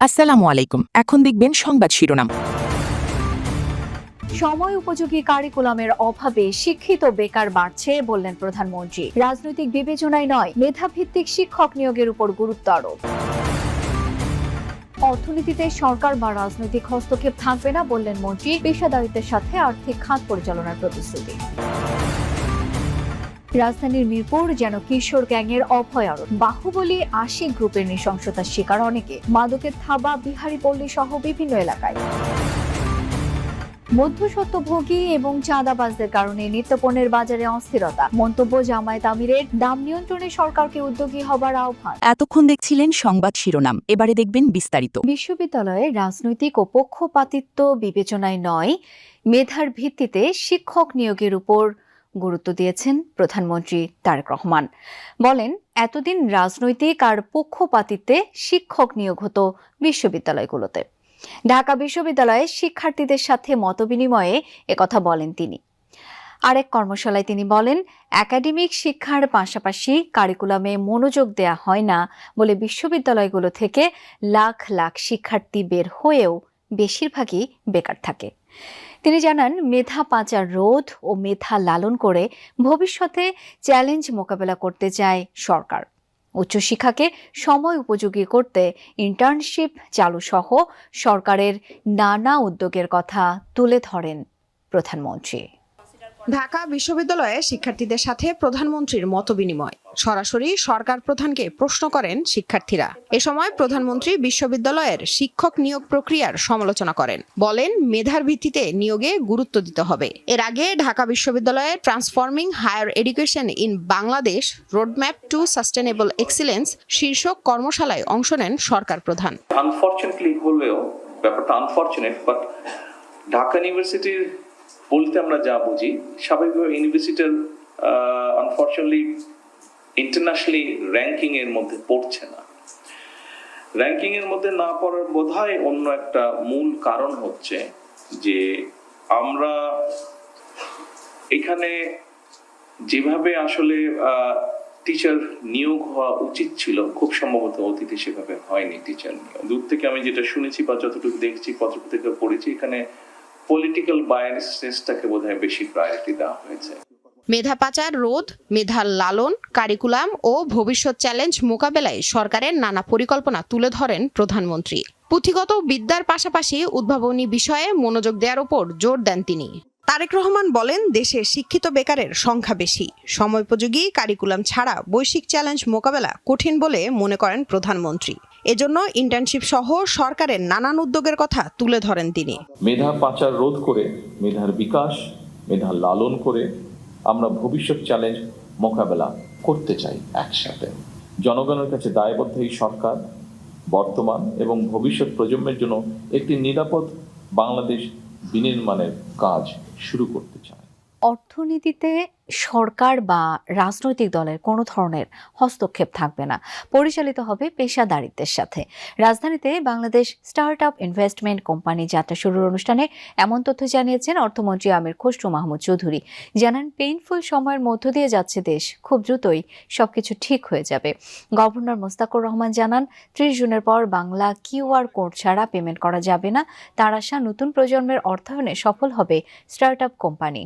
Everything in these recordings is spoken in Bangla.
আসসালামু আলাইকুম। এখন দেখবেন সংবাদ শিরোনাম। সময় উপযোগী কারিকুলামের অভাবে শিক্ষিত বেকার বাড়ছে বললেন প্রধানমন্ত্রী। রাজনৈতিক বিবেচনায় নয়, মেধাভিত্তিক শিক্ষক নিয়োগের উপর গুরুত্ব আরোপ। অর্থনীতিতে সরকার বা রাজনৈতিক হস্তক্ষেপ থাকবে না বললেন মন্ত্রী। পেশাদারিত্বের সাথে আর্থিক খাত পরিচালনার প্রতিশ্রুতি। রাজধানীর মিরপুর যেন কিশোর গ্যাংয়ের অভয়ারণ্য। বাহুবলী আশিক গ্রুপের নৃশংসতার শিকার অনেকে। মাদকের থাবা বিহারীপল্লী সহ বিভিন্ন এলাকায়। মধ্যস্বত্বভোগী এবং চাঁদাবাজদের কারণে নিত্যপণ্যের বাজারে অস্থিরতা। মন্তব্য জামায়াত আমিরের। দাম নিয়ন্ত্রণে সরকারকে উদ্যোগী হবার আহ্বান। এতক্ষণ দেখছিলেন সংবাদ শিরোনাম, এবারে দেখবেন বিস্তারিত। বিশ্ববিদ্যালয়ে রাজনৈতিক ও পক্ষপাতিত্ব বিবেচনায় নয়, মেধার ভিত্তিতে শিক্ষক নিয়োগের উপর গুরুত্ব দিয়েছেন প্রধানমন্ত্রী তারেক রহমান। বলেন, এতদিন রাজনৈতিক আর পক্ষপাতিত্বে শিক্ষক নিয়োগ হতো বিশ্ববিদ্যালয়গুলোতে। ঢাকা বিশ্ববিদ্যালয়ে শিক্ষার্থীদের সাথে মতবিনিময়ে একথা বলেন তিনি। আরেক কর্মশালায় তিনি বলেন, একাডেমিক শিক্ষার পাশাপাশি কারিকুলামে মনোযোগ দেয়া হয় না বলে বিশ্ববিদ্যালয়গুলো থেকে লাখ লাখ শিক্ষার্থী বের হয়েও বেশিরভাগই বেকার থাকে। তিনি জানান, মেধা পাচার রোধ ও মেধা লালন করে ভবিষ্যতে চ্যালেঞ্জ মোকাবেলা করতে চায় সরকার। উচ্চশিক্ষাকে সময় উপযোগী করতে ইন্টার্নশিপ চালু সহ সরকারের নানা উদ্যোগের কথা তুলে ধরেন প্রধানমন্ত্রী। ঢাকা বিশ্ববিদ্যালয়ে শিক্ষার্থীদের সাথে প্রধানমন্ত্রীর মতবিনিময়। সরাসরি সরকার প্রধানকে প্রশ্ন করেন শিক্ষার্থীরা। এ সময় প্রধানমন্ত্রী বিশ্ববিদ্যালয়ের শিক্ষক নিয়োগ প্রক্রিয়ার সমালোচনা করেন। বলেন, মেধার ভিত্তিতে নিয়োগে গুরুত্ব দিতে হবে। এর আগে ঢাকা বিশ্ববিদ্যালয়ে transforming higher education in Bangladesh roadmap to sustainable excellence শীর্ষক কর্মশালায় অংশ নেন সরকার প্রধান। আনফরচুনেটলি হলেও ব্যাপারটা আনফরচুনেট, বাট ঢাকা ইউনিভার্সিটির বলতে আমরা যা বুঝি, স্বাভাবিকভাবে ইউনিভার্সিটির আনফরচুনেটলি ইন্টারন্যাশনালি র্যাঙ্কিং এর মধ্যে পড়ছে না। র্যাঙ্কিং এর মধ্যে না পড়ার বোধহয় অন্য একটা মূল কারণ হচ্ছে যে আমরা এখানে যেভাবে আসলে টিচার নিয়োগ হওয়া উচিত ছিল, খুব সম্ভবত অতীতে সেভাবে হয়নি টিচার নিয়োগ। দূর থেকে আমি যেটা শুনেছি বা যতটুকু দেখছি, পত্রপত্রিকা পড়েছি, এখানে পলিটিক্যাল বায়াসনেসটাকে বোধহয় বেশি প্রায়োরিটি দেওয়া হয়েছে। মেধা পাচার রোধ, মেধা লালন, কারিকুলাম ও ভবিষ্যৎ চ্যালেঞ্জ মোকাবেলায় সরকারের নানা পরিকল্পনা তুলে ধরেন প্রধানমন্ত্রী। পুঁথিগত বিদ্যার পাশাপাশি উদ্ভাবনী বিষয়ে মনোযোগ দেওয়ার উপর জোর দেন তিনি। তারেক রহমান বলেন, দেশে শিক্ষিত বেকারের সংখ্যা বেশি। সময়োপযোগী কারিকুলাম ছাড়া বৈশ্বিক চ্যালেঞ্জ মোকাবেলা কঠিন বলে মনে করেন প্রধানমন্ত্রী। এজন্য ইন্টার্নশিপ সহ সরকারের নানান উদ্যোগের কথা তুলে ধরেন তিনি। মেধা পাচার রোধ করে, মেধার বিকাশ, মেধা লালন করে আমরা ভবিষ্যৎ চ্যালেঞ্জ মোকাবেলা করতে চাই একসাথে। জনগণের কাছে দায়বদ্ধ এই সরকার বর্তমান এবং ভবিষ্যৎ প্রজন্মের জন্য একটি নিরাপদ বাংলাদেশ বিনির্মাণের কাজ শুরু করতে চায়। অর্থনীতিতে সরকার বা রাজনৈতিক দলের কোনো ধরনের হস্তক্ষেপ থাকবে না, পরিচালিত হবে পেশাদারিত্বের সাথে। রাজধানীতে Bangladesh start up investment company যাত্রা শুরুর অনুষ্ঠানে এমন তথ্য জানিয়েছেন অর্থমন্ত্রী আমির খসরু মাহমুদ চৌধুরী। জানান, পেইনফুল সময়ের মধ্য দিয়ে যাচ্ছে দেশ, খুব দ্রুতই সবকিছু ঠিক হয়ে যাবে। গভর্নর মোস্তাকুর রহমান জানান, 30 জুনের পর বাংলা কিউআর কোড ছাড়া পেমেন্ট করা যাবে না। তার আশা, নতুন প্রজন্মের অর্থায়নে সফল হবে স্টার্ট আপ কোম্পানি।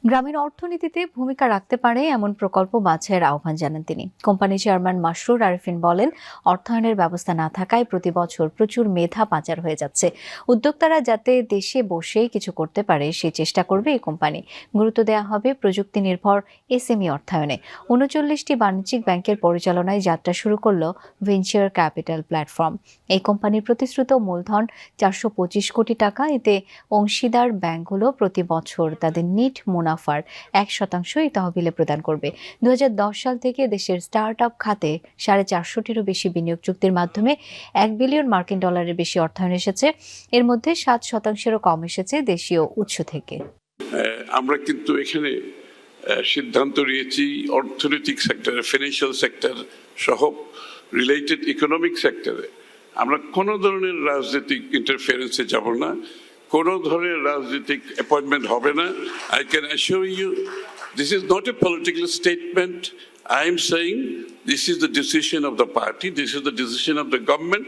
গ্রামীণ অর্থনীতিতে ভূমিকা রাখতে পারে এমন প্রকল্প বাছাইয়ের আহ্বান জানান তিনি। কোম্পানি চেয়ারম্যান মাসরুর আরিফিন বলেন, অর্থায়নের ব্যবস্থা না থাকায় প্রতি বছর প্রচুর মেধা পাচার হয়ে যাচ্ছে। উদ্যোক্তারা যাতে দেশে বসেই কিছু করতে পারে সেই চেষ্টা করবে এই কোম্পানি। গুরুত্ব দেওয়া হবে প্রযুক্তি নির্ভর এসএমই অর্থায়নে। 39টি বাণিজ্যিক ব্যাংকের পরিচালনায় যাত্রা শুরু করল ভেঞ্চার ক্যাপিটাল প্ল্যাটফর্ম। এই কোম্পানির প্রতিশ্রুত মূলধন 425 কোটি টাকা। এতে অংশীদার ব্যাংকগুলো প্রতি বছর তাদের নিট মুনাফার 1% এই তহবিলে প্রদান করবে। 2010 সাল থেকে দেশের স্টার্ট আপ খাতে 450টিরও বেশি বিনিয়োগ চুক্তির মাধ্যমে $1 বিলিয়ন বেশি অর্থায়ন এসেছে। এর মধ্যে 7%-এরও কম এসেছে দেশীয় উৎস থেকে। আমরা কিন্তু এখানে সিদ্ধান্ত নিয়েছি অর্থনৈতিক সেক্টরে, ফিনান্সিয়াল সেক্টর সহ রিলেটেড ইকোনমিক সেক্টরে আমরা কোনো ধরনের রাজনৈতিক ইন্টারফারেন্সে যাব না, কোনো ধরনের রাজনৈতিক অ্যাপয়েন্টমেন্ট হবে না। I can assure you, this is not a political statement. I am saying this is the decision of the party, this is the decision of the government.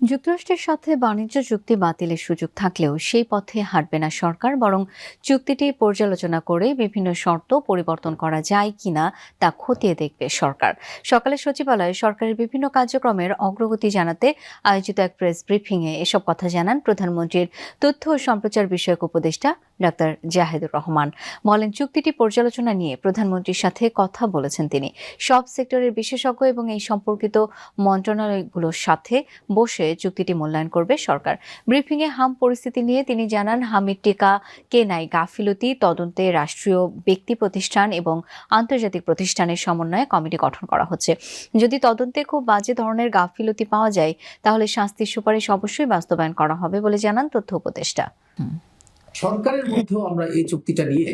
যুক্তরাষ্ট্রের সাথে বাণিজ্য চুক্তি বাতিলের সুযোগ থাকলেও সেই পথে হাঁটবে না সরকার, বরং চুক্তিটি পর্যালোচনা করে বিভিন্ন শর্ত পরিবর্তন করা যায় কিনা তা খতিয়ে দেখবে সরকার। সকালে সচিবালয়ে সরকারের বিভিন্ন কার্যক্রমের অগ্রগতি জানাতে আয়োজিত এক প্রেস ব্রিফিংয়ে এসব কথা জানান প্রধানমন্ত্রীর তথ্য ও সম্প্রচার বিষয়ক উপদেষ্টা ডাক্তার জাহেদুর রহমান। বলেন, চুক্তিটি পর্যালোচনা নিয়ে প্রধানমন্ত্রীর সাথে কথা বলেছেন তিনি। সব সেক্টরের বিশেষজ্ঞ এবং এই সম্পর্কিত মন্ত্রণালয়গুলোর সাথে বসে চুক্তিটি মূল্যায়ন করবে সরকার। ব্রিফিংয়ে হাম পরিস্থিতি নিয়ে তিনি জানান, হামের টিকা কেনায় গাফিলতি তদন্তে রাষ্ট্রীয় ব্যক্তি প্রতিষ্ঠান এবং আন্তর্জাতিক প্রতিষ্ঠানের সমন্বয়ে কমিটি গঠন করা হচ্ছে। যদি তদন্তে খুব বাজে ধরনের গাফিলতি পাওয়া যায় তাহলে শাস্তির সুপারিশ অবশ্যই বাস্তবায়ন করা হবে বলে জানান তথ্য উপদেষ্টা। সরকারের মধ্যেও আমরা এই চুক্তিটা নিয়ে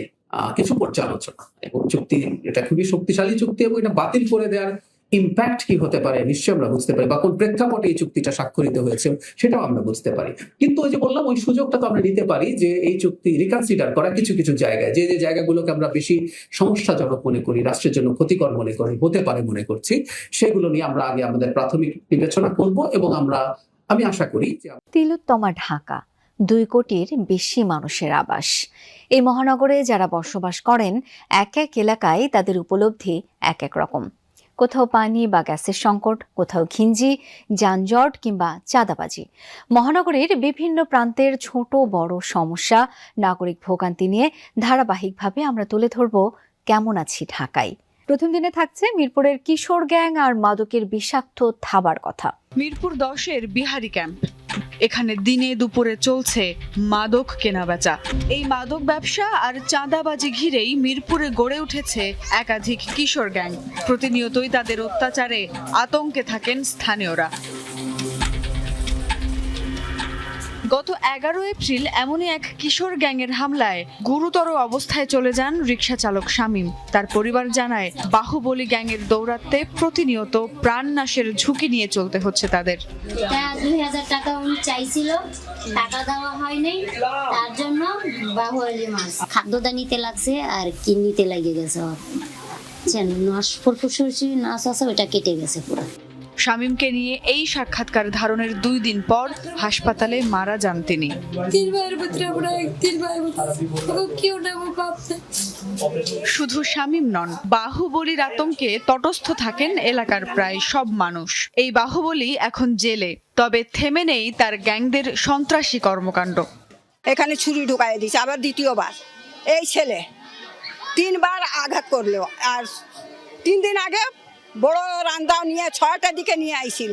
কিছু পর্যালোচনা এবং চুক্তি এটা খুবই শক্তিশালী চুক্তি এবং এটা বাতিল করে দেওয়ার ইম্প্যাক্ট কি হতে পারে নিশ্চয়ই আমরা বুঝতে পারি, বা কোন প্রেক্ষাপটে এই চুক্তিটা স্বাক্ষরিত হয়েছে সেটাও আমরা বুঝতে পারি। কিন্তু ওই যে বললাম, ওই সুযোগটা তো আমরা নিতে পারি যে এই চুক্তি রিকনসিডার করা কিছু কিছু জায়গায়, যে যে জায়গাগুলোকে আমরা বেশি সমস্যাজনক মনে করি, রাষ্ট্রের জন্য ক্ষতিকর মনে করি, হতে পারে মনে করছি, সেগুলো নিয়ে আমরা আগে আমাদের প্রাথমিক বিবেচনা করব এবং আমি আশা করি যে তিলোত্তমা ঢাকা 2 কোটির বেশি মানুষের আবাস। এই মহানগরে যারা বসবাস করেন এক এক এলাকায় তাদের উপলব্ধি এক এক রকম। কোথাও পানি বা গ্যাসের সংকট, কোথাও ঘিঞ্জি, যানজট কিংবা চাঁদাবাজি। মহানগরের বিভিন্ন প্রান্তের ছোট বড় সমস্যা, নাগরিক ভোগান্তি নিয়ে ধারাবাহিকভাবে আমরা তুলে ধরব কেমন আছি ঢাকায়। প্রথম দিনে থাকছে মিরপুরের কিশোর গ্যাং আর মাদকের বিষাক্ত থাবার কথা। মিরপুর 10-এর বিহারি ক্যাম্প, এখানে দিনে দুপুরে চলছে মাদক কেনাবেচা। এই মাদক ব্যবসা আর চাঁদাবাজি ঘিরেই মিরপুরে গড়ে উঠেছে একাধিক কিশোর গ্যাং। প্রতিনিয়তই তাদের অত্যাচারে আতঙ্কে থাকেন স্থানীয়রা। গত 11 এপ্রিল এমনই এক কিশোর গ্যাংয়ের হামলায় গুরুতর অবস্থায় চলে যান রিকশা চালক শামীম। তার পরিবার জানায়, বাহুবলী গ্যাংয়ের দৌরাত্মে প্রতিনিয়ত প্রাণনাশের ঝুঁকি নিয়ে চলতে হচ্ছে তাদের। 2000 টাকা উনি চাইছিল, টাকা দেওয়া হয়নি, তার জন্য বাহুবলী মাছ খাদ্যটা নিতে লাগছে আর কি নিতে লাগে গেছে। নাশ ফুরফুসি নাশ আছে, ওটা কেটে গেছে পুরো। শামীমকে নিয়ে এই সাক্ষাৎকার ধারণের 2 দিন পর হাসপাতালে মারা যান তিনি। শুধু শামীম নন, বাহুবলীর আতঙ্কে তটস্থ থাকেন এলাকার প্রায় সব মানুষ। এই বাহুবলী এখন জেলে, তবে থেমে নেই তার গ্যাংদের সন্ত্রাসী কর্মকাণ্ড। এখানে ছুরি ঢুকাই দিছে, আবার দ্বিতীয়বার এই ছেলে 3 বার আঘাত করলো। আর 3 দিন আগে বড় রান্দাও নিয়ে 6টার দিকে নিয়ে আইছিল।